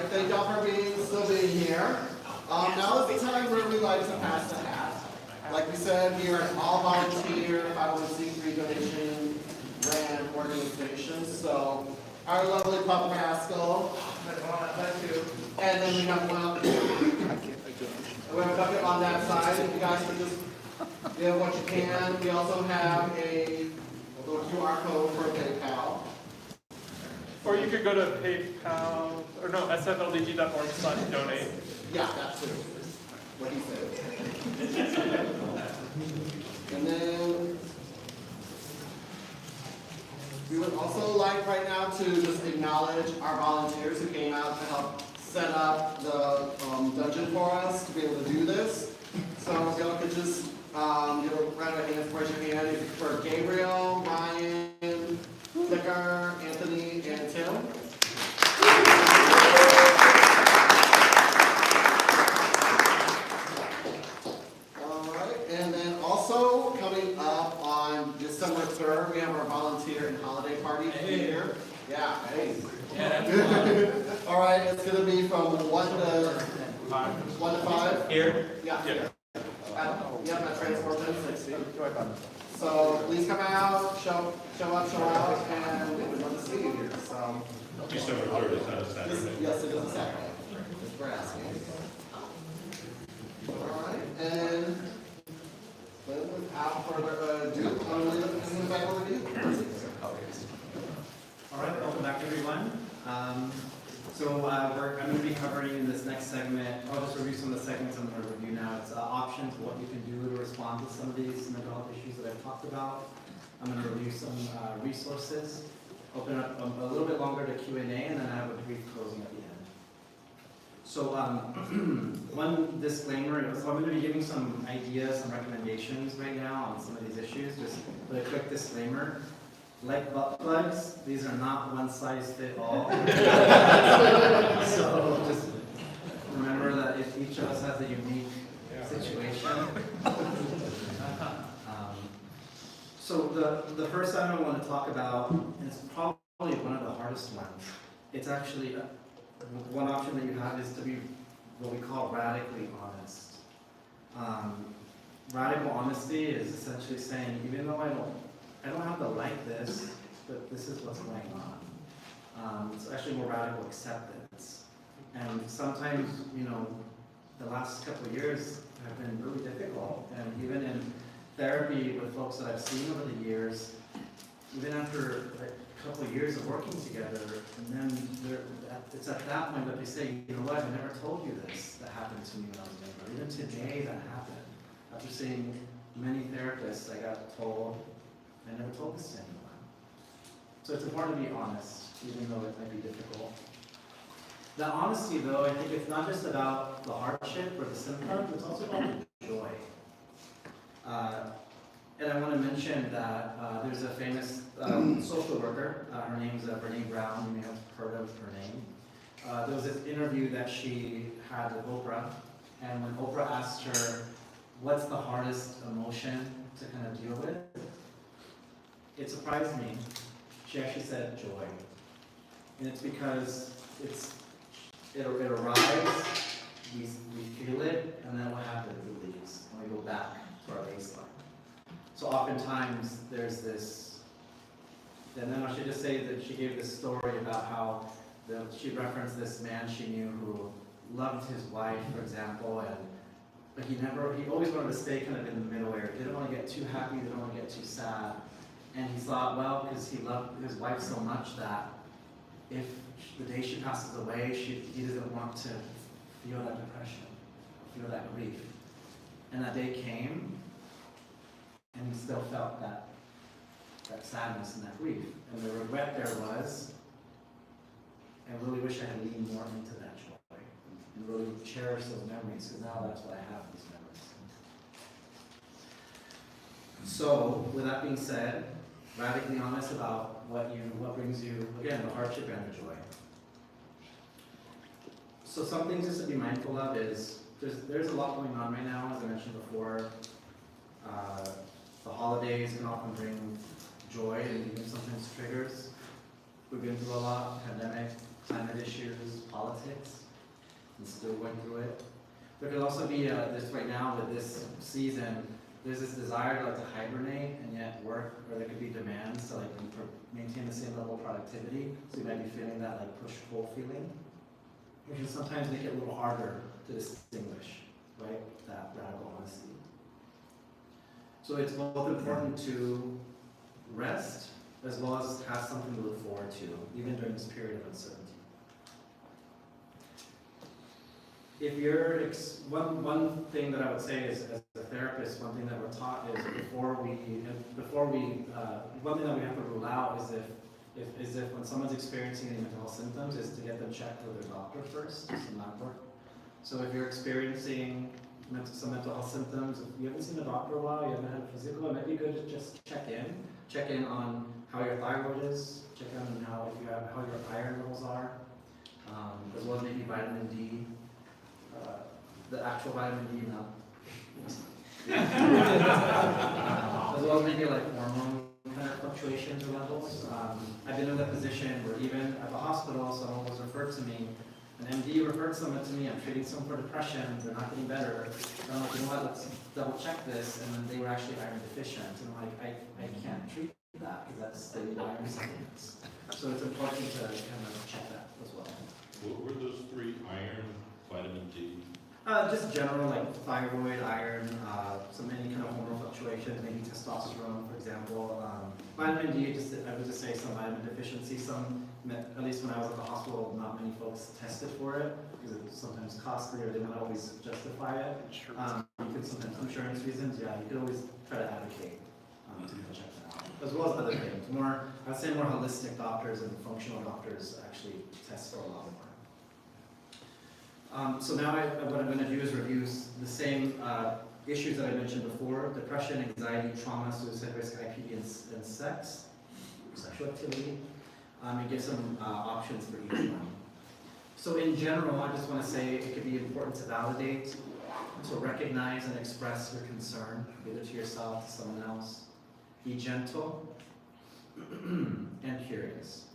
thank y'all for still being here. Now is the time where we like to pass the hat. Like we said, we are an all-volunteer 501c3 donation ran organization. So our lovely Papa Pascal, and then we have one. We have a bucket on that side. If you guys can just give what you can. We also have a little QR code for PayPal. Or you could go to PayPal, or no, sfldg.org/donate. Yeah, that's true. What he said. And then we would also like right now to just acknowledge our volunteers who came out to help set up the dungeon for us to be able to do this. So if y'all could just give a round of hands, raise your hand for Gabriel, Ryan, Flicker, Anthony, and Tim. Alright, and then also coming up on December 3rd, we have our volunteer and holiday party here. Yeah, hey. Yeah. Alright, it's going to be from 1 to 5. Here? Yeah, here. Yeah, that transport 1060. So please come out, show up, and we'd love to see you here. So December 3rd is not a Saturday. Yes, it is a Saturday. Just for asking. Alright, and then without further ado, I'm going to hand it back over to you. Alright, welcome back everyone. I'm going to be covering in this next segment, I'll just review some of the segments I'm going to review now. It's options, what you can do to respond to some of these mental health issues that I've talked about. I'm going to review some resources, open up a little bit longer to Q&A, and then I have a brief closing at the end. So one disclaimer, so I'm going to be giving some ideas, some recommendations right now on some of these issues. Just with a quick disclaimer. Like butt plugs, these are not one size fit all. So just remember that if each of us has a unique situation. So the first item I want to talk about is probably one of the hardest ones. It's actually one option that you have is to be what we call radically honest. Radical honesty is essentially saying, even though I don't have to like this, but this is what's going on. It's actually more radical acceptance. And sometimes, the last couple of years have been really difficult. And even in therapy with folks that I've seen over the years, even after a couple of years of working together, and then it's at that point that they say, you know what, I never told you this that happened to me when I was younger. Even today that happened. After seeing many therapists, I got told, I never told this to anyone. So it's important to be honest, even though it might be difficult. The honesty, though, I think it's not just about the hardship or the symptoms, it's also about the joy. And I want to mention that there's a famous social worker, her name's Brene Brown, you may have heard of her name. There was this interview that she had with Oprah, and when Oprah asked her, what's the hardest emotion to kind of deal with? It surprised me. She actually said joy. And it's because it arrives, we feel it, and then what happens? It leaves, and we go back to our baseline. So oftentimes there's this, and then I should just say that she gave this story about how she referenced this man she knew who loved his wife, for example, but he always wanted to stay kind of in the middle area. He didn't want to get too happy, didn't want to get too sad. And he thought, well, because he loved his wife so much that if the day she passes away, he doesn't want to feel that depression, feel that grief. And that day came, and he still felt that sadness and that grief. And the regret there was, I really wish I had leaned more into that joy and really cherished those memories, because now that's what I have, these memories. So, with that being said, radically honest about what brings you, again, the hardship and the joy. So some things just to be mindful of is, there's a lot going on right now, as I mentioned before. The holidays can often bring joy and even sometimes triggers. We've been through a lot, pandemic, climate issues, politics, and still going through it. There could also be this right now with this season, there's this desire to hibernate and yet work, or there could be demands to maintain the same level of productivity. So you might be feeling that push-pull feeling, which can sometimes make it a little harder to distinguish, right? That radical honesty. So it's both important to rest as well as have something to look forward to, even during this period of uncertainty. If you're, one thing that I would say is, as a therapist, one thing that we're taught is one thing that we have to rule out is if when someone's experiencing any mental health symptoms is to get them checked with their doctor first, some lab work. So if you're experiencing some mental health symptoms, if you haven't seen a doctor in a while, you haven't had a physical, it might be good to just check in on how your thyroid is, check in on how your iron levels are, as well as maybe vitamin D. The actual vitamin D, not. As well as maybe hormone kind of fluctuations or levels. I've been in that position where even at the hospital, someone was referred to me, an MD referred someone to me, I'm treating someone for depression, they're not getting better. And I'm like, you know what, let's double check this, and then they were actually iron deficient. And I'm like, I can't treat that because that's the iron supplements. So it's important to kind of check that as well. What were those three? Iron, vitamin D? Just general thyroid, iron, some any kind of hormonal fluctuations, maybe testosterone, for example. Vitamin D, I would just say some vitamin deficiency. At least when I was at the hospital, not many folks tested for it because it's sometimes costly or they don't always justify it. You could sometimes, for insurance reasons, yeah, you could always try to advocate to check that out. As well as other things. I'd say more holistic doctors and functional doctors actually test for a lot more. So now what I'm going to do is review the same issues that I mentioned before: depression, anxiety, trauma, suicide risk, IPD, and sexual activity, and give some options for each one. So in general, I just want to say it could be important to validate, to recognize and express your concern, either to yourself, to someone else. Be gentle and curious.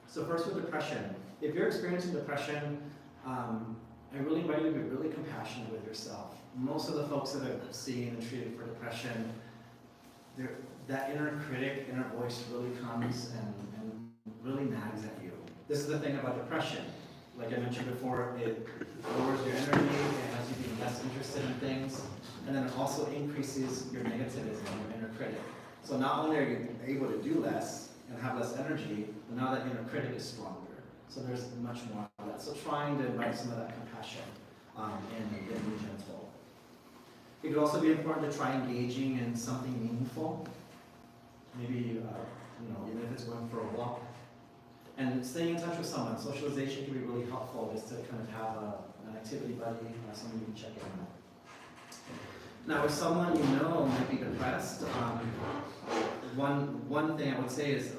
So first with depression. If you're experiencing depression, I really invite you to be really compassionate with yourself. Most of the folks that I've seen and treated for depression, that inner critic, inner voice really comes and really nags at you. This is the thing about depression. Like I mentioned before, it lowers your energy, it has you being less interested in things, and then it also increases your negativism, your inner critic. So not only are you able to do less and have less energy, but now that inner critic is stronger. So there's much more of that. So trying to invite some of that compassion and be gentle. It could also be important to try engaging in something meaningful. Maybe, even if it's going for a walk. And staying in touch with someone. Socialization can be really helpful just to kind of have an activity buddy, someone you can check in on. Now, if someone you know might be depressed, one thing I would say is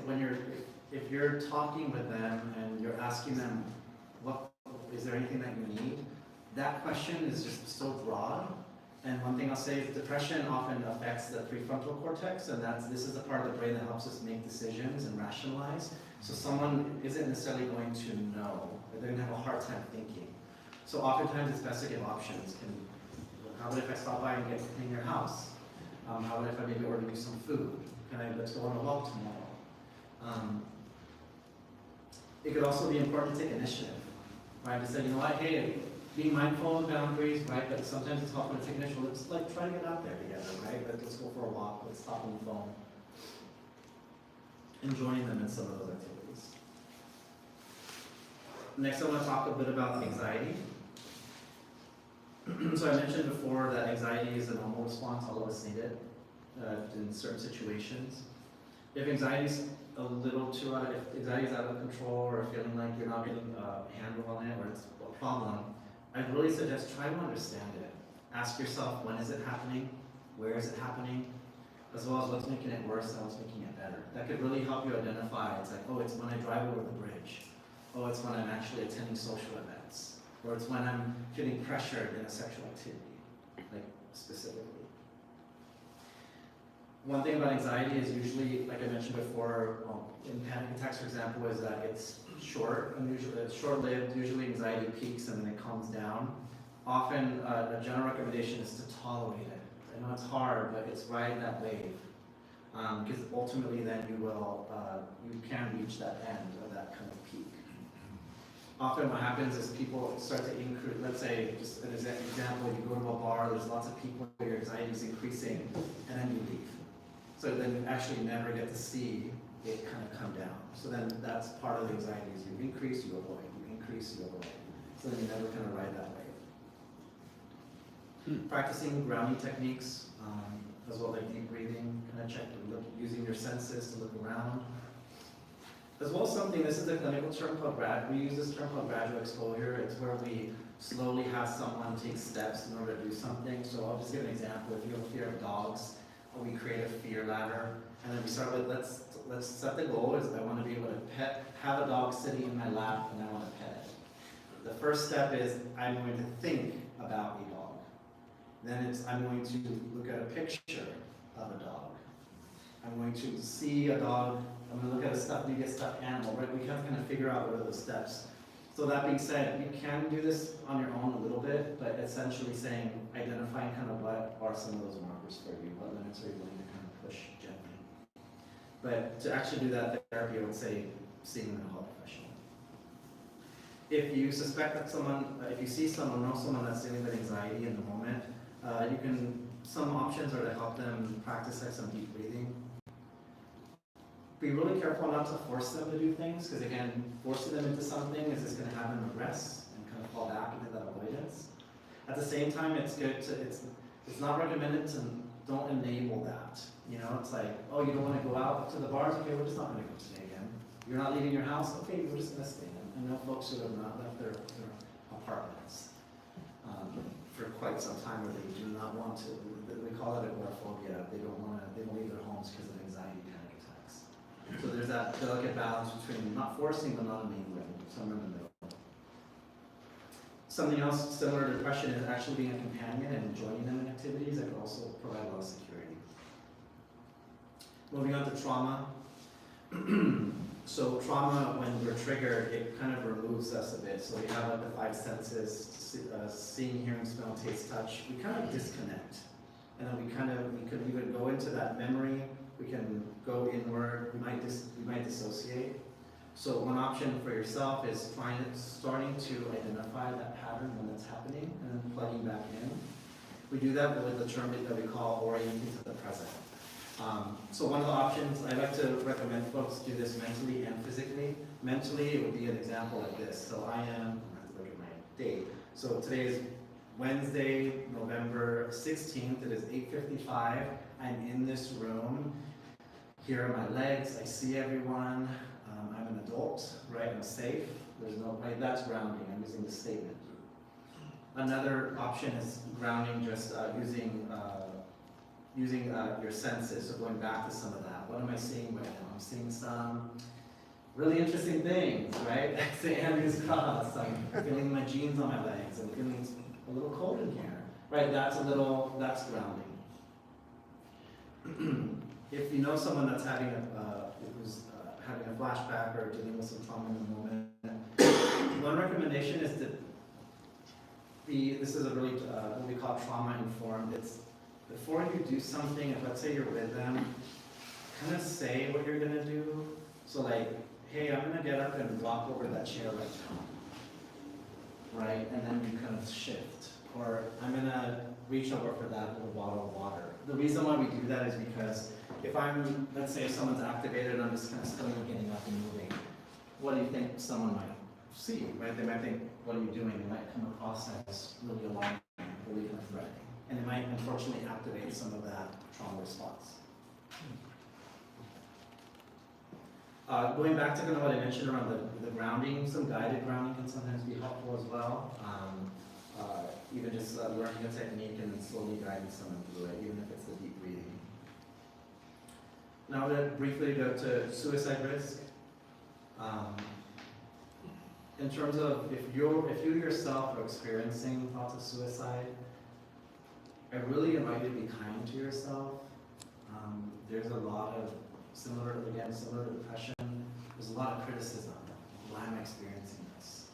if you're talking with them and you're asking them, is there anything that you need? That question is just so broad. And one thing I'll say is depression often affects the prefrontal cortex, and this is the part of the brain that helps us make decisions and rationalize. So someone isn't necessarily going to know, or they're going to have a hard time thinking. So oftentimes it's best to give options. How about if I stop by and clean your house? How about if I maybe order you some food? Let's go on a walk tomorrow. It could also be important to take initiative, right? To say, you know what, hey, being mindful of boundaries, right? But sometimes it's helpful to take initiative. Let's try to get out there together, right? Let's go for a walk. Let's talk on the phone. And join them in some of those activities. Next, I want to talk a bit about anxiety. So I mentioned before that anxiety is a normal response, all of us need it in certain situations. If anxiety is a little too if anxiety is out of control or feeling like you're not getting a handle on it or it's a problem, I'd really suggest try to understand it. Ask yourself, when is it happening? Where is it happening? As well as what's making it worse and what's making it better. That could really help you identify. It's like, oh, it's when I drive over the bridge. Oh, it's when I'm actually attending social events. Or it's when I'm feeling pressured in a sexual activity, like specifically. One thing about anxiety is usually, like I mentioned before, in panic attacks, for example, is that it's short, unusually, it's short-lived. Usually anxiety peaks and then it calms down. Often, a general recommendation is to tolerate it. I know it's hard, but it's ride that wave. Because ultimately then you can reach that end of that kind of peak. Often what happens is people start to increase, let's say, just an example, you go to a bar, there's lots of people, your anxiety is increasing, and then you leave. So then you actually never get to see it kind of come down. So then that's part of the anxiety is you increase, you avoid, you increase, you avoid. So then you never kind of ride that wave. Practicing grounding techniques, as well like deep breathing, kind of using your senses to look around. As well as something, this is a clinical term called we use this term called gradual exposure. It's where we slowly have someone take steps in order to do something. So I'll just give an example. If you have a fear of dogs, we create a fear ladder, and then we start with let's set the goal is I want to be able to have a dog sitting in my lap and I want to pet it. The first step is I'm going to think about a dog. Then I'm going to look at a picture of a dog. I'm going to see a dog. I'm going to look at a stuffed animal, right? We have to kind of figure out what are those steps. So that being said, you can do this on your own a little bit, but essentially saying, identifying kind of what are some of those markers for you, what limits are you willing to kind of push gently. But to actually do that therapy, I would say seeing a mental health professional. If you suspect that if you see someone, know someone that's dealing with anxiety in the moment, some options are to help them practice like some deep breathing. Be really careful not to force them to do things, because again, forcing them into something is just going to have them regress and kind of fall back into that avoidance. At the same time, it's not recommended to don't enable that. You know, it's like, oh, you don't want to go out to the bars? Okay, we're just not going to go today again. You're not leaving your house? Okay, we're just going to stay. I know folks who have not left their apartments for quite some time, where they do not want to. We call it agoraphobia. They don't leave their homes because of anxiety panic attacks. So there's that delicate balance between not forcing but not enabling, somewhere in the middle. Something else similar to depression is actually being a companion and joining them in activities that can also provide a lot of security. Moving on to trauma. So trauma, when we're triggered, it kind of removes us a bit. So we have like the five senses, seeing, hearing, smell, taste, touch. We kind of disconnect. And then we could even go into that memory. We can go inward. We might dissociate. So one option for yourself is starting to identify that pattern when it's happening and then plugging back in. We do that with the term that we call orienting to the present. So one of the options, I like to recommend folks do this mentally and physically. Mentally, it would be an example like this. So I have to look at my date. So today is Wednesday, November 16th. It is 8:55. I'm in this room. Here are my legs. I see everyone. I'm an adult, right? I'm safe. There's no, right? That's grounding. I'm using the statement. Another option is grounding, just using your senses. So going back to some of that. What am I seeing right now? I'm seeing some really interesting things, right? St. Andrew's Cross. I'm feeling my jeans on my legs. I'm feeling a little cold in here, right? That's grounding. If you know someone that's having a flashback or dealing with some trauma in the moment, one recommendation is this is a really what we call trauma informed. It's before you do something, if let's say you're with them, kind of say what you're gonna do. So like, hey, I'm gonna get up and walk over that chair right now, right? And then you kind of shift. Or I'm gonna reach over for that little bottle of water. The reason why we do that is because if let's say if someone's activated and I'm just kind of still getting up and moving, what do you think someone might see, right? They might think, what are you doing? It might come across as really alarming, really kind of threatening. And it might unfortunately activate some of that trauma response. Going back to kind of what I mentioned around the grounding, some guided grounding can sometimes be helpful as well. Even just learning a technique and slowly guiding someone through it, even if it's the deep breathing. Now to briefly go to suicide risk. In terms of if you yourself are experiencing thoughts of suicide, I really invite you to be kind to yourself. There's a lot of similar to depression. There's a lot of criticism. Why am I experiencing this?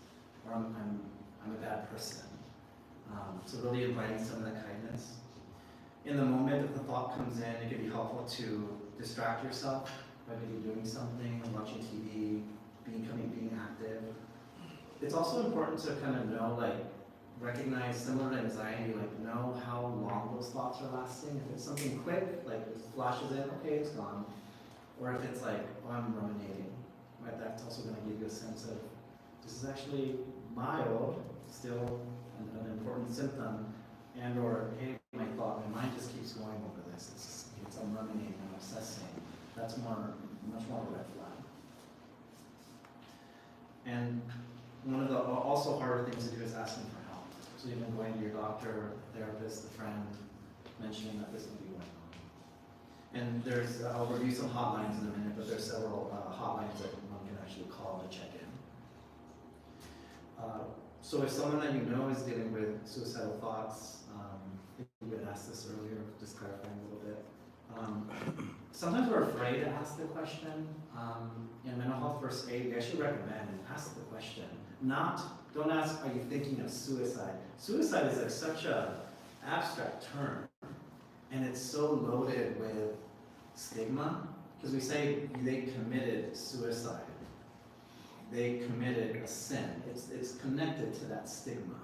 Or I'm a bad person. So really inviting some of that kindness. In the moment that the thought comes in, it can be helpful to distract yourself by maybe doing something, watching TV, being active. It's also important to kind of know, like, recognize similar to anxiety, like know how long those thoughts are lasting. If it's something quick, like it flashes in, okay, it's gone. Or if it's like, oh, I'm ruminating, right? That's also going to give you a sense of, this is actually mild, still an important symptom, and or, hey, my mind just keeps going over this. I'm ruminating, I'm obsessing. That's much more of a red flag. And one of the also harder things to do is asking for help. So even going to your doctor, therapist, a friend, mentioning that this will be going on. And there's, I'll review some hotlines in a minute, but there's several hotlines that one can actually call to check in. So if someone that you know is dealing with suicidal thoughts, you had asked this earlier, just clarifying a little bit. Sometimes we're afraid to ask the question. In mental health first aid, we actually recommend ask the question. Don't ask, are you thinking of suicide? Suicide is like such a abstract term, and it's so loaded with stigma, because we say they committed suicide. They committed a sin. It's connected to that stigma,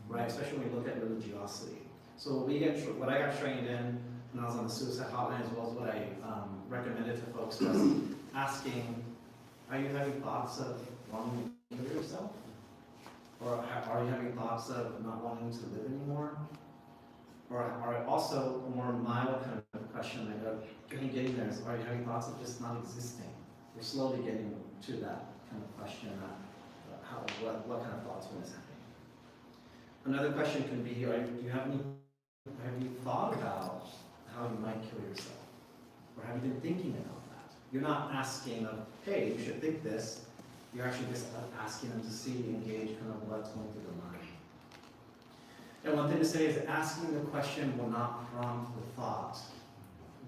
right? Especially when we look at religiosity. So what I got trained in when I was on the suicide hotline, as well as what I recommended to folks, was asking, are you having thoughts of wanting to kill yourself? Or are you having thoughts of not wanting to live anymore? Or also a more mild kind of question, like, getting there is, are you having thoughts of just not existing? We're slowly getting to that kind of question, what kind of thoughts when it's happening. Another question can be, have you thought about how you might kill yourself? Or have you been thinking about that? You're not asking of, hey, you should think this. You're actually just asking them to see, engage kind of what's going through the mind. And one thing to say is asking the question will not prompt the thought,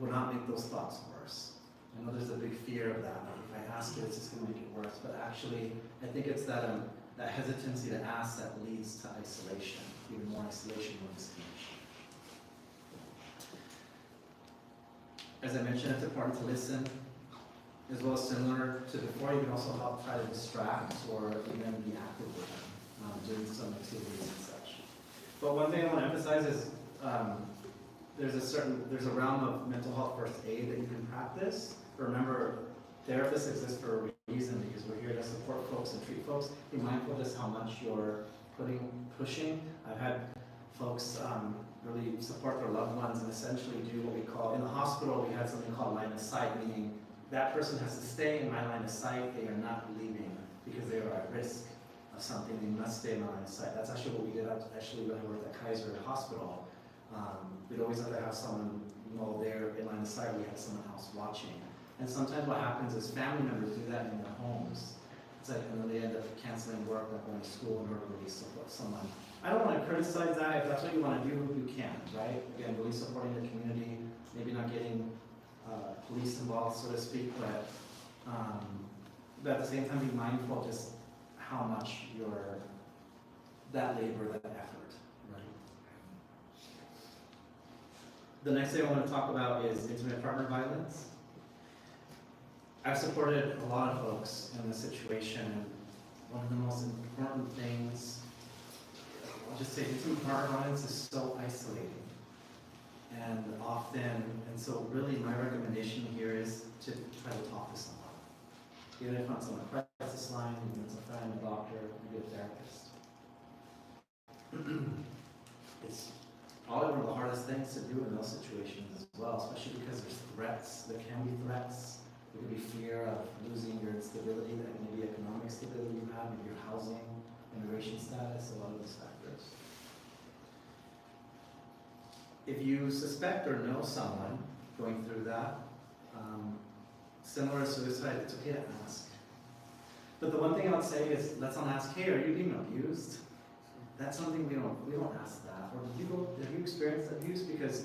will not make those thoughts worse. I know there's a big fear of that. Like if I ask it, it's just going to make it worse. But actually, I think it's that hesitancy to ask that leads to isolation, even more isolation, more disconnection. As I mentioned, it's important to listen, as well as similar to before, you can also help try to distract or even be active with them, doing some activities and such. But one thing I want to emphasize is there's a realm of mental health first aid that you can practice. Remember, therapists exist for a reason, because we're here to support folks and treat folks. Be mindful just how much you're pushing. I've had folks really support their loved ones and essentially do what we call, in the hospital, we had something called line of sight, meaning that person has to stay in my line of sight. They are not leaving because they are at risk of something. They must stay in my line of sight. That's actually what we did actually when I worked at Kaiser Hospital. We'd always have to have someone there in line of sight. We had someone else watching. And sometimes what happens is family members do that in their homes. It's like, and then they end up canceling work, not going to school in order to really support someone. I don't want to criticize that. If that's what you want to do, you can, right? Again, really supporting the community, maybe not getting police involved, so to speak, but at the same time, be mindful just how much that labor, that effort, right? The next thing I want to talk about is intimate partner violence. I've supported a lot of folks in this situation, and one of the most important things, I'll just say, intimate partner violence is so isolating. And often, and so really my recommendation here is to try to talk to someone. Even if it's on a crisis line, even if it's a friend, a doctor, maybe a therapist. It's probably one of the hardest things to do in those situations as well, especially because there's threats. There can be threats. There could be fear of losing your stability, that maybe economic stability you have, maybe your housing, immigration status, a lot of those factors. If you suspect or know someone going through that, similar to suicide, it's okay to ask. But the one thing I would say is, let's not ask, hey, are you being abused? That's something we don't ask that. Or have you experienced abuse? Because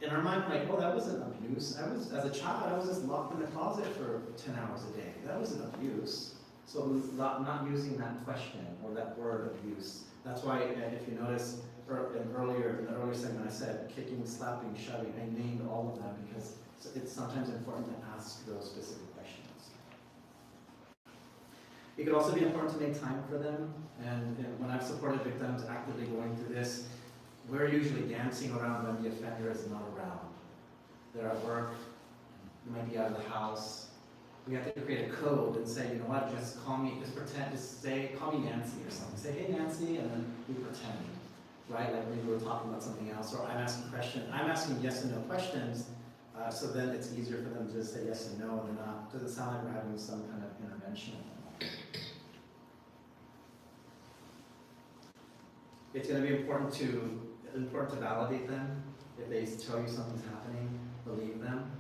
in our mind, like, oh, that wasn't abuse. As a child, I was just locked in the closet for 10 hours a day. That wasn't abuse. So not using that question or that word abuse. That's why, if you notice, in the earlier segment, I said kicking, slapping, shoving. I named all of them because it's sometimes important to ask those specific questions. It could also be important to make time for them. And when I've supported victims actively going through this, we're usually dancing around when the offender is not around. They're at work, they might be out of the house. We have to create a code and say, you know what, just call me, just say, call me Nancy or something. Say, hey Nancy, and then we pretend, right? Like maybe we're talking about something else, or I'm asking yes and no questions, so then it's easier for them to just say yes and no, and it doesn't sound like we're having some kind of intervention. It's going to be important to validate them. If they tell you something's happening, believe them.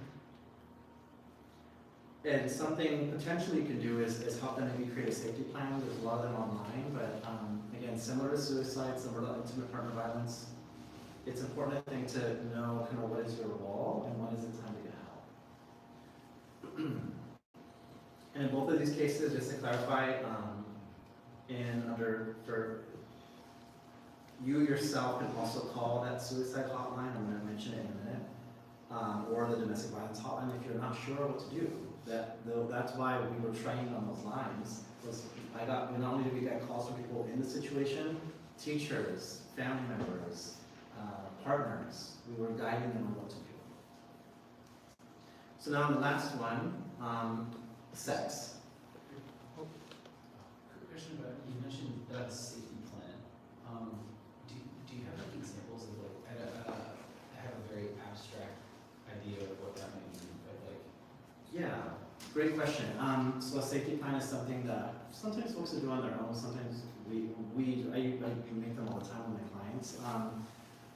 And something potentially you can do is help them maybe create a safety plan. There's a lot of them online, but again, similar to suicide, similar to intimate partner violence, it's important, I think, to know kind of what is your role and when is it time to get help. And in both of these cases, just to clarify, you yourself can also call that suicide hotline. I'm going to mention it in a minute, or the domestic violence hotline if you're not sure what to do. That's why we were trained on those lines. Not only did we get calls from people in the situation, teachers, family members, partners. We were guiding them on what to do. So now on the last one, sex. Question about, you mentioned that safety plan. Do you have like examples of like, I have a very abstract idea of what that might mean, but like. Yeah, great question. So a safety plan is something that sometimes folks will do on their own. Sometimes I make them all the time with my clients,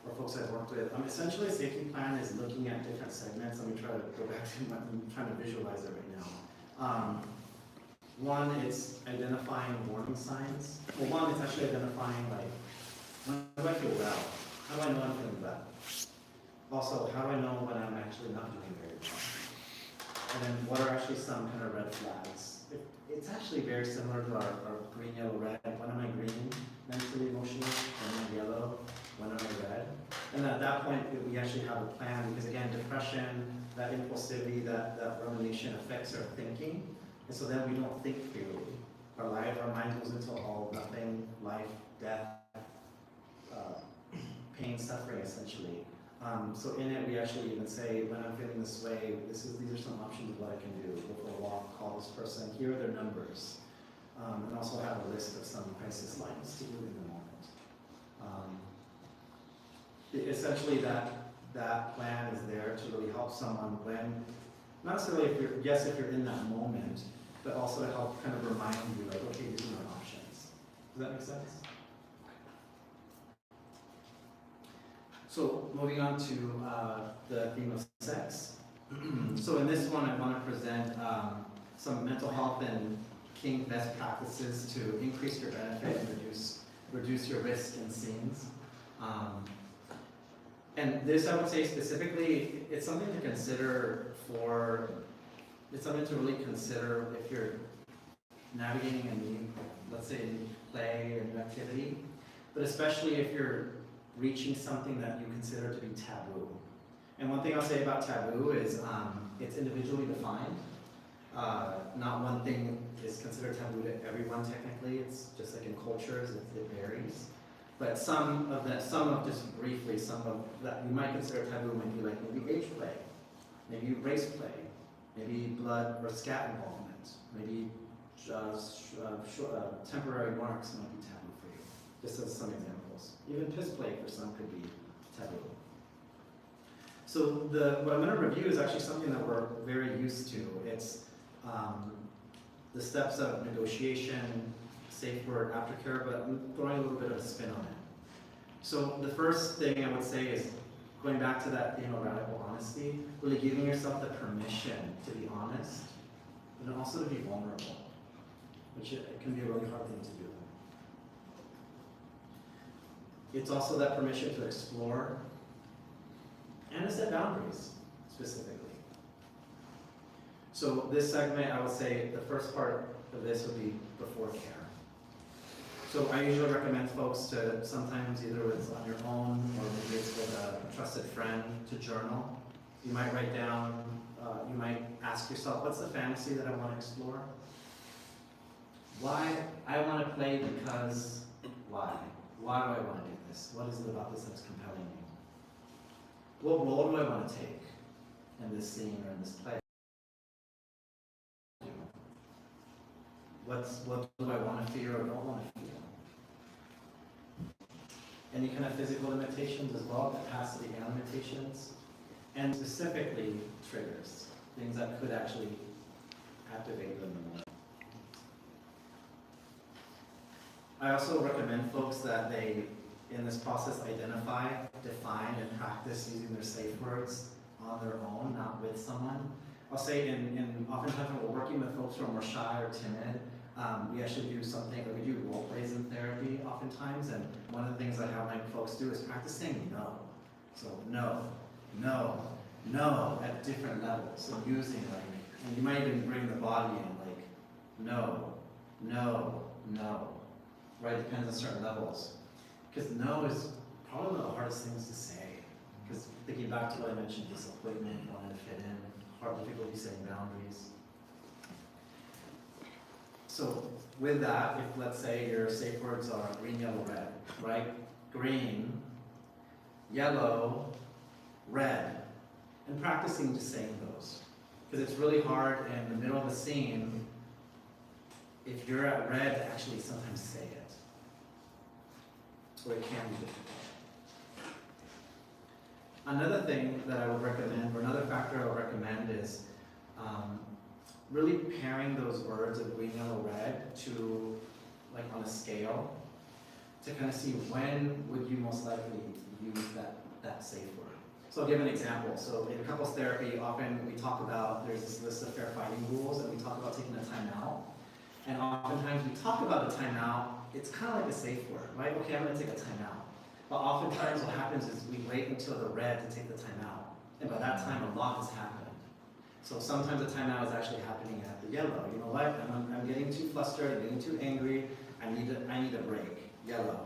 or folks I've worked with. Essentially, a safety plan is looking at different segments. Let me try to go back to I'm trying to visualize it right now. One, it's identifying warning signs. Well, one, it's actually identifying like, when do I feel well? How do I know I'm feeling well? Also, how do I know when I'm actually not doing very well? And then what are actually some kind of red flags? It's actually very similar to our green, yellow, red. When am I green? Mentally, emotionally. When am I yellow? When am I red? And at that point, we actually have a plan because again, depression, that impulsivity, that rumination affects our thinking. And so then we don't think clearly. Our mind goes into all nothing, life, death, pain, suffering, essentially. So in it, we actually even say, when I'm feeling this way, these are some options of what I can do. Go for a walk, call this person, here are their numbers. And also have a list of some crisis lines to do in the moment. Essentially, that plan is there to really help someone when, not necessarily if you're in that moment, but also to help kind of remind you, like, okay, these are my options. Does that make sense? So moving on to the theme of sex. So in this one, I want to present some mental health and Kink best practices to increase your benefit and reduce your risk in scenes. And this, I would say specifically, it's something to consider it's something to really consider if you're navigating a new, let's say, play or new activity, but especially if you're reaching something that you consider to be taboo. And one thing I'll say about taboo is it's individually defined. Not one thing is considered taboo to everyone technically. It's just like in cultures, it varies. But some of that you might consider taboo might be like maybe age play, maybe race play, maybe blood or scat involvement, maybe temporary marks might be taboo for you, just as some examples. Even piss play for some could be taboo. So what I'm going to review is actually something that we're very used to. It's the steps of negotiation, safe word, aftercare, but I'm throwing a little bit of a spin on it. So the first thing I would say is going back to that theme of radical honesty, really giving yourself the permission to be honest, but then also to be vulnerable, which it can be a really hard thing to do. It's also that permission to explore and to set boundaries, specifically. So this segment, I would say the first part of this would be before care. So I usually recommend folks to sometimes either it's on your own or maybe it's with a trusted friend to journal. You might write down, you might ask yourself, what's the fantasy that I want to explore? Why? I want to play because, why? Why do I want to do this? What is it about this that's compelling me? What role do I want to take in this scene or in this play? What do I want to feel or don't want to feel? Any kind of physical limitations as well, capacity and limitations, and specifically triggers, things that could actually activate them more. I also recommend folks that they, in this process, identify, define, and practice using their safe words on their own, not with someone. I'll say oftentimes when we're working with folks who are more shy or timid, we actually do something, or we do role plays in therapy oftentimes, and one of the things I have my folks do is practice saying no. So no, no, no at different levels. So using and you might even bring the body in, like no, no, no. Right, depends on certain levels. Because no is probably one of the hardest things to say. Because thinking back to what I mentioned, disappointment, wanting to fit in, hard difficulty setting boundaries. So with that, if let's say your safe words are green, yellow, red, right? Green, yellow, red, and practicing just saying those. Because it's really hard in the middle of a scene, if you're at red, to actually sometimes say it. Or it can be difficult. Another thing that I would recommend, or another factor I would recommend is really pairing those words of green, yellow, red to, like on a scale, to kind of see when would you most likely use that safe word. So I'll give an example. So in couples therapy, often we talk about, there's this list of fair fighting rules, and we talk about taking a timeout. And oftentimes we talk about a timeout, it's kind of like a safe word, right? Okay, I'm going to take a timeout. But oftentimes what happens is we wait until the red to take the timeout. And by that time, a lot has happened. So sometimes the timeout is actually happening at the yellow. You know what? I'm getting too flustered, I'm getting too angry. I need a break. Yellow.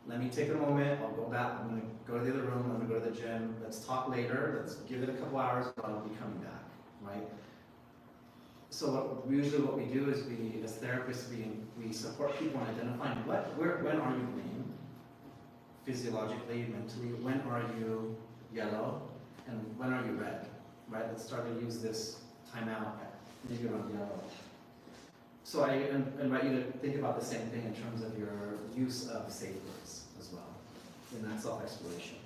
Let me take a moment, I'll go back, I'm going to go to the other room, I'm going to go to the gym. Let's talk later, let's give it a couple hours, but I'll be coming back, right? So usually what we do is we, as therapists, we support people in identifying when are you green, physiologically, mentally, when are you yellow, and when are you red, right? Let's start to use this timeout maybe around yellow. So I invite you to think about the same thing in terms of your use of safe words as well, in that self-exploration.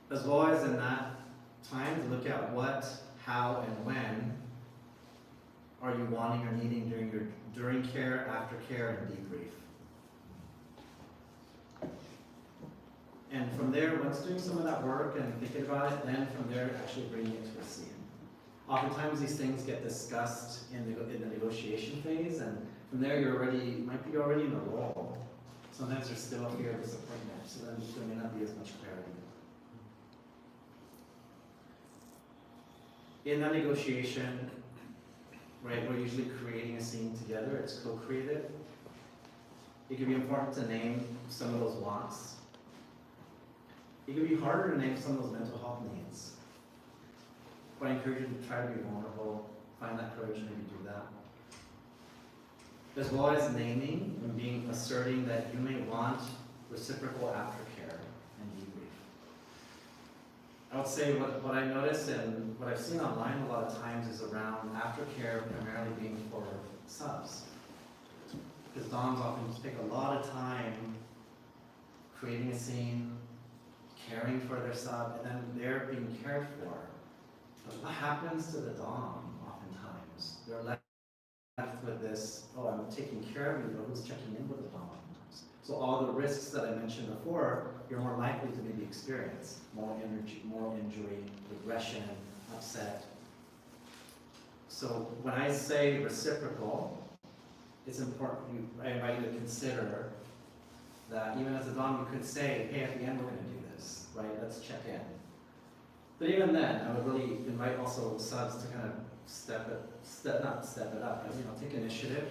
As well as in that time to look at what, how, and when are you wanting or needing during care, after care, and debrief. And from there, once doing some of that work and thinking about it, then from there actually bringing it to a scene. Oftentimes these things get discussed in the negotiation phase, and from there you might be already in a role. Sometimes there's still a fear of disappointment, so then there may not be as much clarity. In that negotiation, right, we're usually creating a scene together, it's co-created. It can be important to name some of those wants. It can be harder to name some of those mental health needs. But I encourage you to try to be vulnerable, find that courage, maybe do that. As well as naming and asserting that you may want reciprocal aftercare and debrief. I would say what I notice and what I've seen online a lot of times is around aftercare primarily being for subs. Because doms often take a lot of time creating a scene, caring for their sub, and then they're being cared for. But what happens to the dom oftentimes? They're left with this, oh, I'm taking care of you, but who's checking in with the dom? So all the risks that I mentioned before, you're more likely to maybe experience more energy, more injury, regression, upset. So when I say reciprocal, it's important, I invite you to consider that even as a dom, you could say, hey, at the end we're going to do this. right? Let's check in. But even then, I would really invite also subs to kind of not step it up, but, you know, take initiative,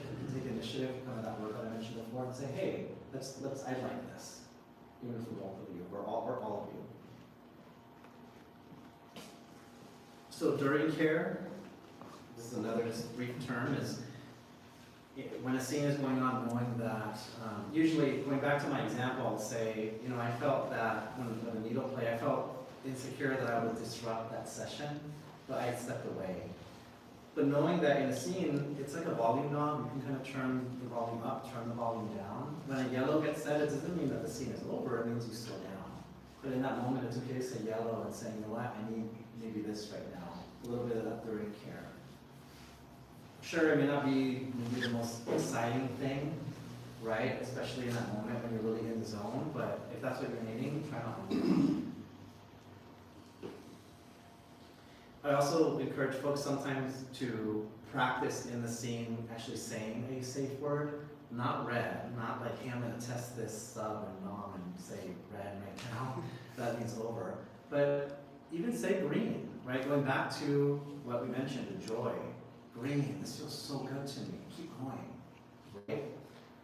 kind of that word that I mentioned before, and say, hey, I'd like this, even if we won't for you, or all of you. So during care, this is another just brief term, is when a scene is going on, knowing that, usually, going back to my example, I'll say, you know, I felt that when the needle play, I felt insecure that I would disrupt that session, but I had stepped away. But knowing that in a scene, it's like a volume knob, you can kind of turn the volume up, turn the volume down. When a yellow gets said, it doesn't mean that the scene is over, it means you slow down. But in that moment, it's okay to say yellow and saying, you know what, I need maybe this right now. A little bit of that during care. Sure, it may not be maybe the most exciting thing, right? Especially in that moment when you're really in the zone, but if that's what you're needing, try not to. I also encourage folks sometimes to practice in the scene actually saying a safe word, not red, not like, hey, I'm gonna test this sub and nom and say red right now, that means over. But even say green, right? Going back to what we mentioned, the joy. Green, this feels so good to me, keep going, right?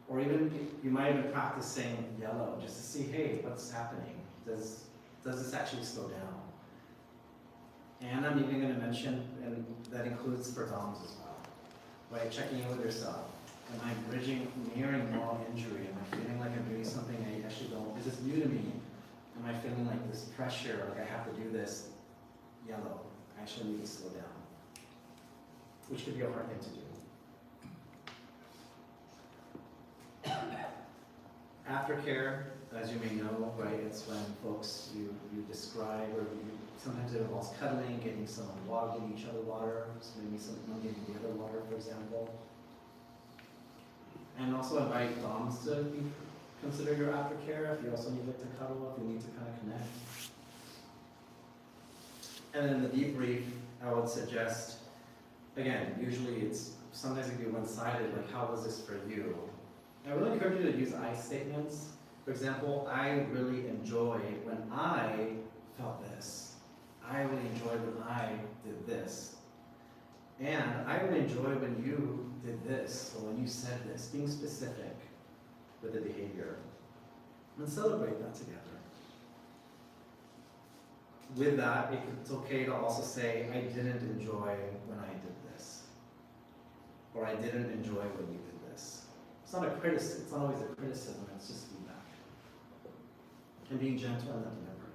Or even, you might even practice saying yellow, just to see, hey, what's happening? Does this actually slow down? And I'm even going to mention, and that includes for DOMs as well, right? Checking in with yourself. Am I mirroring moral injury? Am I feeling like I'm doing something I actually don't? Is this new to me? Am I feeling like this pressure, like I have to do this? Yellow. I actually need to slow down. Which could be a hard thing to do. Aftercare, as you may know, right, it's when folks you describe, or sometimes it involves cuddling, getting someone water, getting each other water, so maybe someone getting the other water, for example. And also invite DOMs to consider your aftercare if you also need to cuddle, if you need to kind of connect. And then the debrief, I would suggest, again, usually it's, sometimes it can be one-sided, like how was this for you? I really encourage you to use I statements. For example, I really enjoy when I felt this. I really enjoyed when I did this. And I really enjoy when you did this, or when you said this, being specific with the behavior. And celebrate that together. With that, it's okay to also say, I didn't enjoy when I did this. Or I didn't enjoy when you did this. It's not a criticism, it's not always a criticism, it's just feedback. And being gentle in that delivery.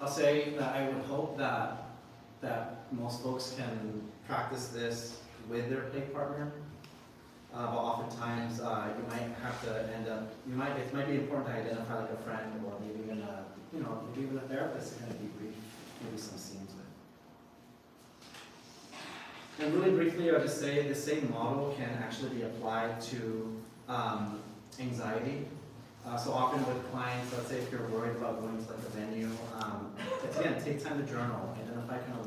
I'll say that I would hope that most folks can practice this with their play partner. But oftentimes, you might have to end up, it might be important to identify like a friend, or maybe even maybe even a therapist to kind of debrief maybe some scenes with. And really briefly, I'll just say the same model can actually be applied to anxiety. So often with clients, let's say if you're worried about going to like a venue, it's again, take time to journal, identify kind of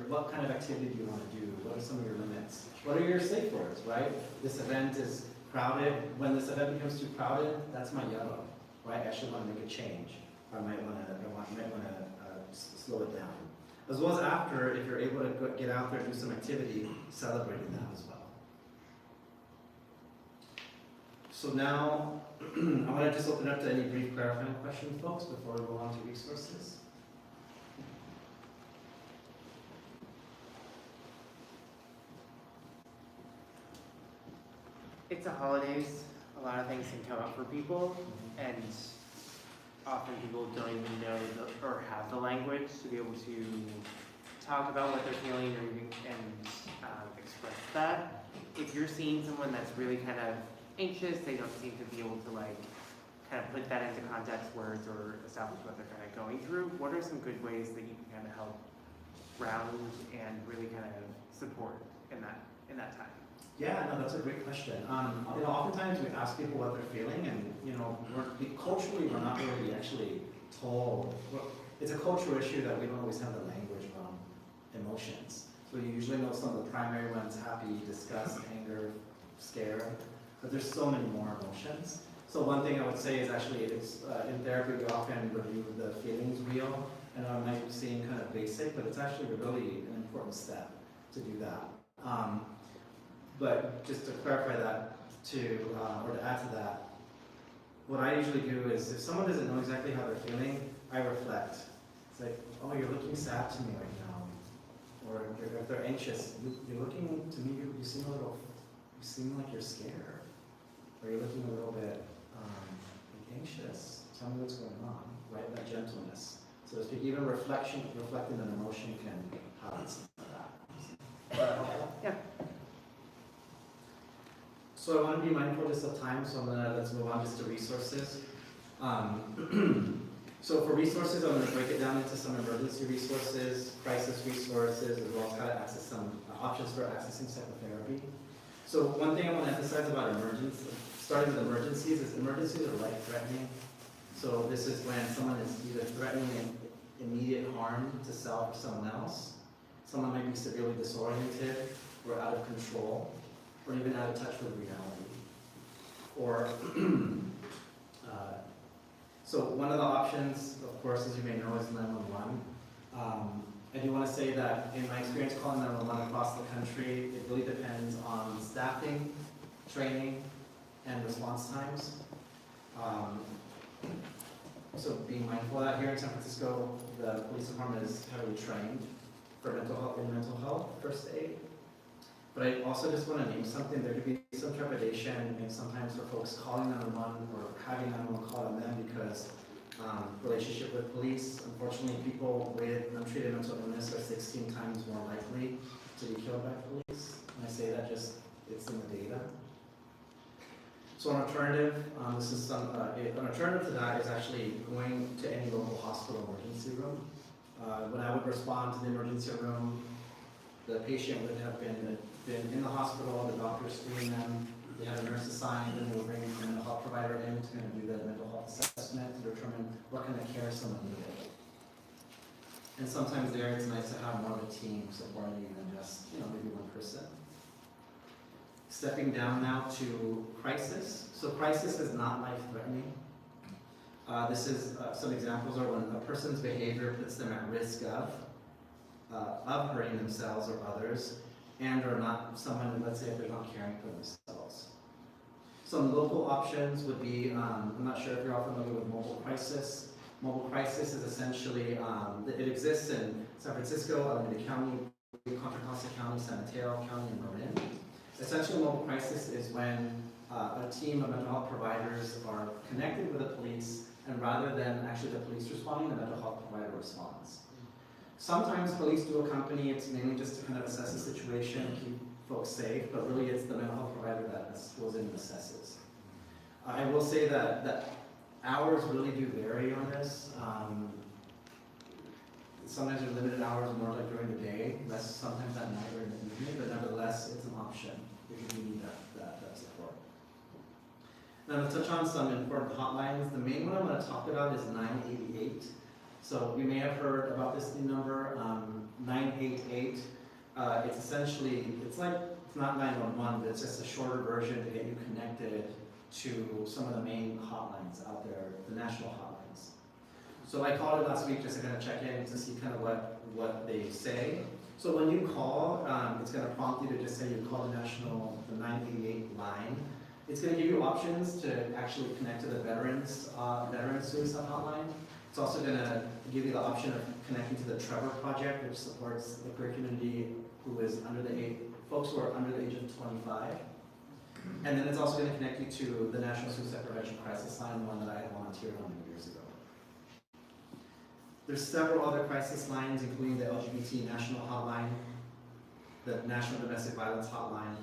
what kind of activity do you want to do, what are some of your limits, what are your safe words, right? This event is crowded. When this event becomes too crowded, that's my yellow, right? I actually want to make a change. I might want to slow it down. As well as after, if you're able to get out there and do some activity, celebrating that as well. So now, I want to just open up to any brief clarifying questions, folks, before we go on to resources. It's the holidays. A lot of things can come up for people, and often people don't even know or have the language to be able to talk about what they're feeling and express that. If you're seeing someone that's really kind of anxious, they don't seem to be able to kind of put that into context words or establish what they're kind of going through, what are some good ways that you can kind of help ground and really kind of support in that time? Yeah, no, that's a great question. Oftentimes we ask people what they're feeling, and culturally we're not really actually told. It's a cultural issue that we don't always have the language around emotions. So you usually know some of the primary ones: happy, disgust, anger, scare. But there's so many more emotions. So one thing I would say is actually it's, in therapy we often review the feelings wheel, and it might seem kind of basic, but it's actually really an important step to do that. But just to clarify that or to add to that, what I usually do is if someone doesn't know exactly how they're feeling, I reflect. It's like, oh, you're looking sad to me right now. Or if they're anxious, you're looking to me, you seem like you're scared. Or you're looking a little bit anxious. Tell me what's going on, right? That gentleness. So to speak, even reflecting an emotion can highlight some of that. Yeah. So I want to be mindful just of time, so let's move on just to resources. So for resources, I'm going to break it down into some emergency resources, crisis resources, as well as how to access some options for accessing psychotherapy. So one thing I want to emphasize about starting with emergencies, is emergencies are life-threatening. So this is when someone is either threatening immediate harm to self or someone else. Someone might be severely disoriented or out of control, or even out of touch with reality. Or, so one of the options, of course, as you may know, is 911. I do want to say that in my experience calling 911 across the country, it really depends on staffing, training, and response times. So being mindful of that, here in San Francisco, the police department is heavily trained for mental health, first aid. But I also just want to name something. There could be some trepidation and sometimes for folks calling 911 or having 911 call on them because relationship with police. Unfortunately, people with untreated mental illness are 16 times more likely to be killed by police. And I say that just, it's in the data. So an alternative, an alternative to that is actually going to any local hospital emergency room. When I would respond to the emergency room, the patient would have been in the hospital, the doctor screened them, they had a nurse assigned, and they would bring a mental health provider in to kind of do the mental health assessment to determine what kind of care someone needed. And sometimes there it's nice to have more of a team supporting you than just, maybe one person. Stepping down now to crisis. So crisis is not life-threatening. This is some examples are when a person's behavior puts them at risk of hurting themselves or others, and or not someone, let's say if they're not caring for themselves. Some local options would be, I'm not sure if you're all familiar with mobile crisis. Mobile crisis is essentially, it exists in San Francisco, Alameda County, Contra Costa County, San Mateo County, and Marin. Essentially, mobile crisis is when a team of mental health providers are connected with the police, and rather than actually the police responding, the mental health provider responds. Sometimes police do accompany, it's mainly just to kind of assess the situation and keep folks safe, but really it's the mental health provider that goes in and assesses. I will say that hours really do vary on this. Sometimes there's limited hours, more like during the day, less sometimes at night or in the evening, but nevertheless, it's an option if you need that support. Now to touch on some important hotlines, the main one I'm going to talk about is 988. So you may have heard about this new number, 988. It's essentially, it's not 911, but it's just a shorter version to get you connected to some of the main hotlines out there, the national hotlines. So I called it last week just to kind of check in to see kind of what they say. So when you call, it's going to prompt you to just say you call the 988 line. It's going to give you options to actually connect to the veterans suicide hotline. It's also going to give you the option of connecting to the Trevor Project, which supports the queer community who is folks who are under the age of 25. And then it's also going to connect you to the National Suicide Prevention Crisis Line, one that I had volunteered on years ago. There's several other crisis lines, including the LGBT National Hotline, the National Domestic Violence Hotline,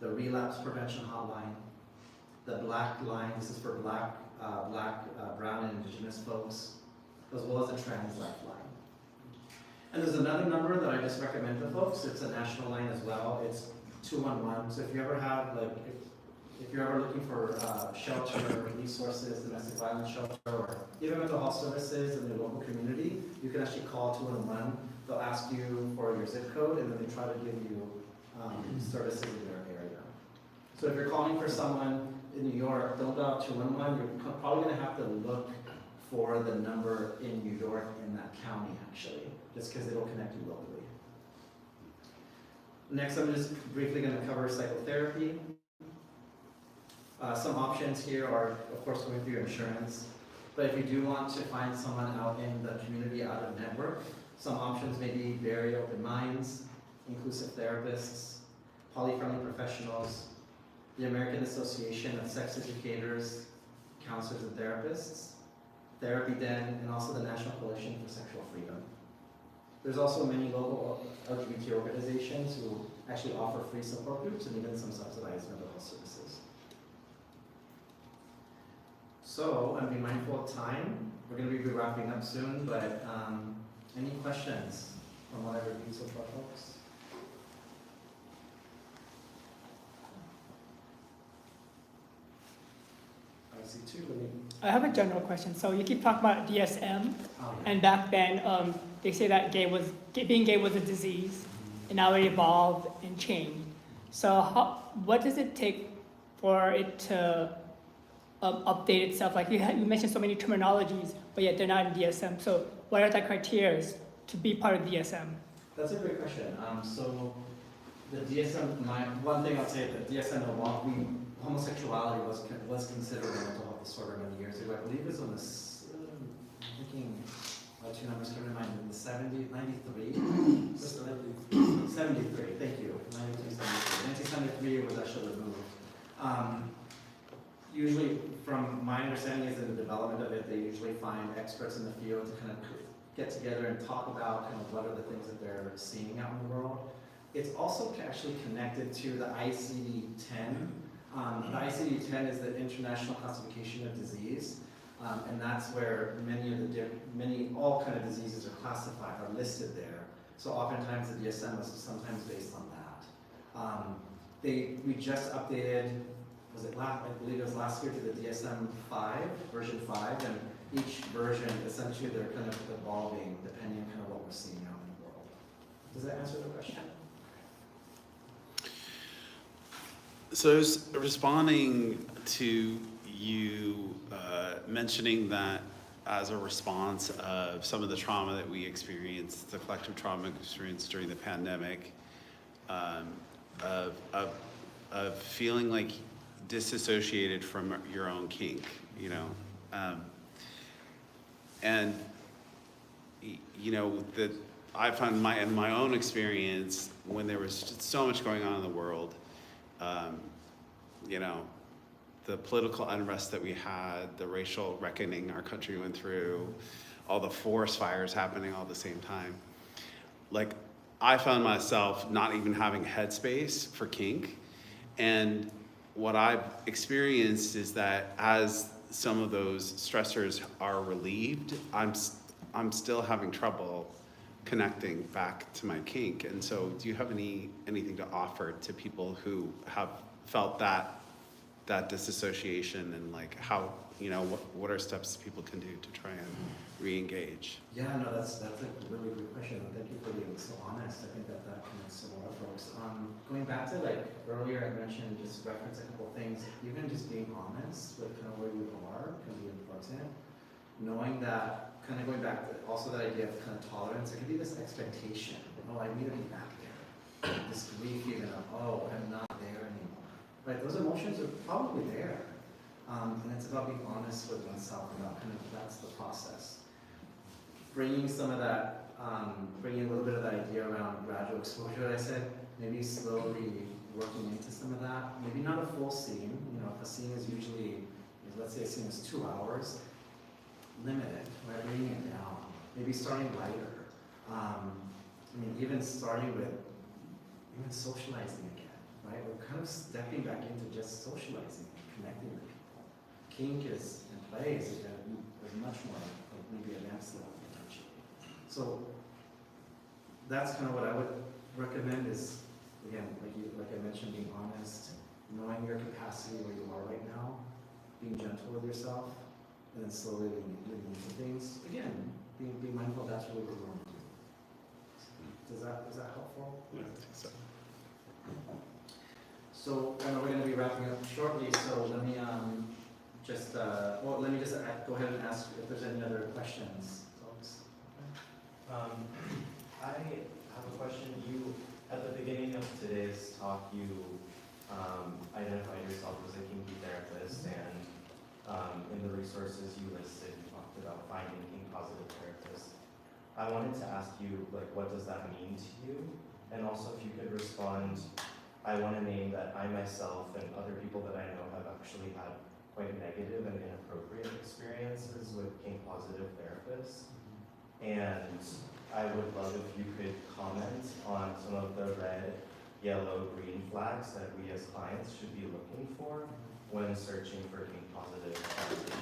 the Relapse Prevention Hotline, the Black Line, this is for Black, brown, and indigenous folks, as well as the Trans Lifeline. And there's another number that I just recommend to folks. It's a national line as well. It's 211. So if you ever have, if you're ever looking for shelter, resources, domestic violence shelter, or even mental health services in your local community, you can actually call 211. They'll ask you for your zip code, and then they try to give you services in their area. So if you're calling for someone, in New York, don't dial 211, you're probably gonna have to look for the number in New York in that county actually, just because it'll connect you locally. Next, I'm just briefly gonna cover psychotherapy. Some options here are, of course, going through your insurance, but if you do want to find someone out in the community, out of network, some options may be very open minds, inclusive therapists, poly-friendly professionals, the American Association of Sex Educators, Counselors and Therapists, Therapy Den, and also the National Coalition for Sexual Freedom. There's also many local LGBT organizations who actually offer free support groups and even some subsidized mental health services. So, I'm being mindful of time. We're going to be wrapping up soon, but any questions from what I've reviewed so far, folks? I see two. I have a general question. So you keep talking about DSM, Oh, yeah. and back then they say that being gay was a disease, and now it evolved and changed. So what does it take for it to update itself? Like you mentioned so many terminologies, but yet they're not in DSM. So what are the criteria to be part of DSM? That's a great question. So the DSM, one thing I'll say that DSM, homosexuality was considered a mental health disorder many years ago. I believe it was on this, I'm thinking, two numbers come to mind, in the 70s, 93? 73, thank you. 1973 was actually removed. Usually, from my understanding is in the development of it, they usually find experts in the field to kind of get together and talk about kind of what are the things that they're seeing out in the world. It's also actually connected to the ICD-10. The ICD-10 is the International Classification of Disease, and that's where all kind of diseases are classified, are listed there. So oftentimes the DSM is sometimes based on that. We just updated, I believe it was last year, to the DSM-5, version 5, and each version, essentially they're kind of evolving depending on kind of what we're seeing out in the world. Does that answer the question? So I was responding to you mentioning that as a response of some of the trauma that we experienced, the collective trauma experienced during the pandemic, of feeling like disassociated from your own kink, you know, and you know that I found in my own experience when there was just so much going on in the world. You know, the political unrest that we had, the racial reckoning our country went through, all the forest fires happening all at the same time. Like, I found myself not even having headspace for kink. And what I've experienced is that as some of those stressors are relieved, I'm still having trouble connecting back to my kink. And so do you have anything to offer to people who have felt that disassociation, and like how, you know, what are steps people can do to try and re-engage? Yeah, no, that's a really good question. Thank you for being so honest. I think that connects to a lot of folks. Going back to like earlier, I mentioned, just reference a couple things. Even just being honest with kind of where you are can be important. Knowing that, kind of going back to also that idea of kind of tolerance, it can be this expectation. Oh, I need to be back there. This grief even of, oh, I'm not there anymore. Right, those emotions are probably there. And it's about being honest with oneself about kind of that's the process. Bringing some of that, bringing a little bit of that idea around gradual exposure, I said, maybe slowly working into some of that. Maybe not a full scene. You know, if a scene is usually, let's say a scene is 2 hours, limit it, right? Bringing it down. Maybe starting lighter. I mean, even starting with even socializing again, right? We're kind of stepping back into just socializing and connecting with people. Kink is and play is much more like maybe advanced level potentially. So that's kind of what I would recommend is, again, like I mentioned, being honest, knowing your capacity where you are right now, being gentle with yourself, and then slowly leading into things. Again, being mindful that's really what we want to do. Is that helpful? Yeah, I think so. So I know we're going to be wrapping up shortly, so let me let me just go ahead and ask if there's any other questions, folks. I have a question. You, at the beginning of today's talk, you identified yourself as a kinky therapist, and in the resources you listed, you talked about finding kink positive therapists. I wanted to ask you, like, what does that mean to you? And also, if you could respond, I want to name that I myself and other people that I know have actually had quite negative and inappropriate experiences with kink positive therapists. And I would love if you could comment on some of the red, yellow, green flags that we as clients should be looking for when searching for kink positive therapy.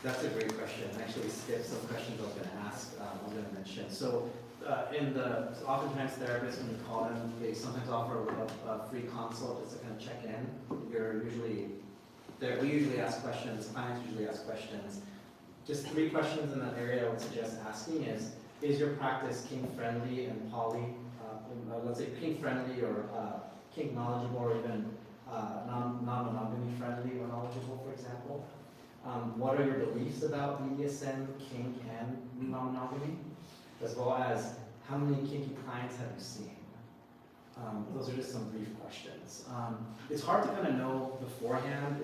That's a great question. I actually skipped some questions I was going to ask, I was going to mention. So oftentimes therapists, when you call them, they sometimes offer a free consult just to kind of check in. We usually ask questions, clients usually ask questions. Just 3 questions in that area I would suggest asking is your practice kink friendly and let's say kink friendly or kink knowledgeable, or even non-monogamy friendly or knowledgeable, for example? What are your beliefs about BDSM, kink, and non-monogamy? As well as how many kinky clients have you seen? Those are just some brief questions. It's hard to kind of know beforehand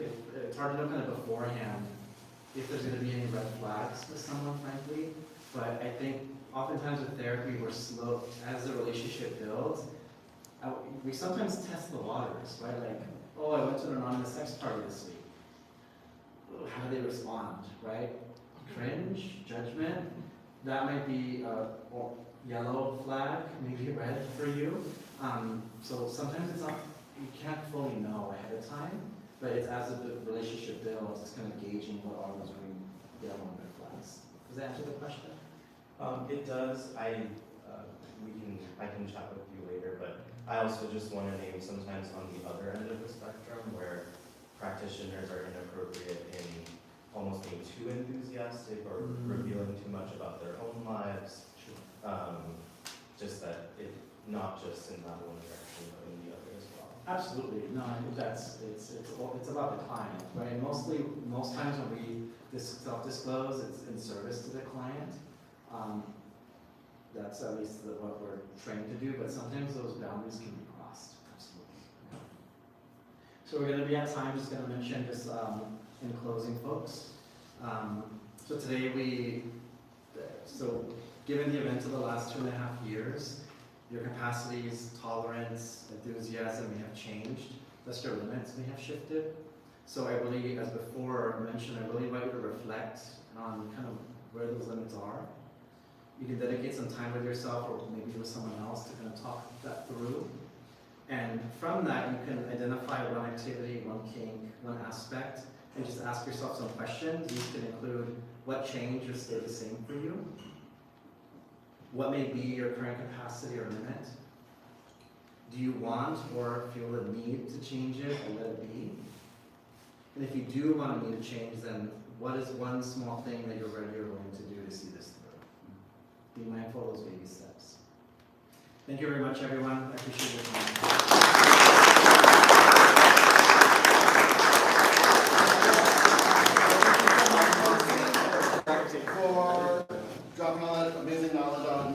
if there's going to be any red flags with someone, frankly. But I think oftentimes with therapy, we're slow, as the relationship builds, we sometimes test the waters, right? Like, oh, I went to an anonymous sex party this week. How do they respond, right? Cringe, judgment, that might be a yellow flag, maybe red for you. So sometimes it's not, you can't fully know ahead of time, but it's as the relationship builds, it's kind of gauging what are those green, yellow, and red flags. Does that answer the question? It does. I can chat with you later, but I also just want to name sometimes on the other end of the spectrum where practitioners are inappropriate in almost being too enthusiastic or revealing too much about their own lives. Just that it not just in that one direction, but in the other as well. Absolutely. No, I think it's about the client, right? Most times when we self-disclose, it's in service to the client. That's at least what we're trained to do, but sometimes those boundaries can be crossed. Absolutely. So we're going to be at time. Just going to mention just in closing, folks. So today given the events of the last 2.5 years, your capacities, tolerance, enthusiasm may have changed. Thus your limits may have shifted. So I really, as before mentioned, I really invite you to reflect on kind of where those limits are. You can dedicate some time with yourself or maybe with someone else to kind of talk that through. And from that, you can identify one activity, one kink, one aspect, and just ask yourself some questions. These can include what changed or stayed the same for you? What may be your current capacity or limit? Do you want or feel the need to change it or let it be? And if you do want to need to change, then what is one small thing that you're ready or willing to do to see this through? Be mindful of those baby steps. Thank you very much, everyone. I appreciate your time. For dropping all that amazing knowledge on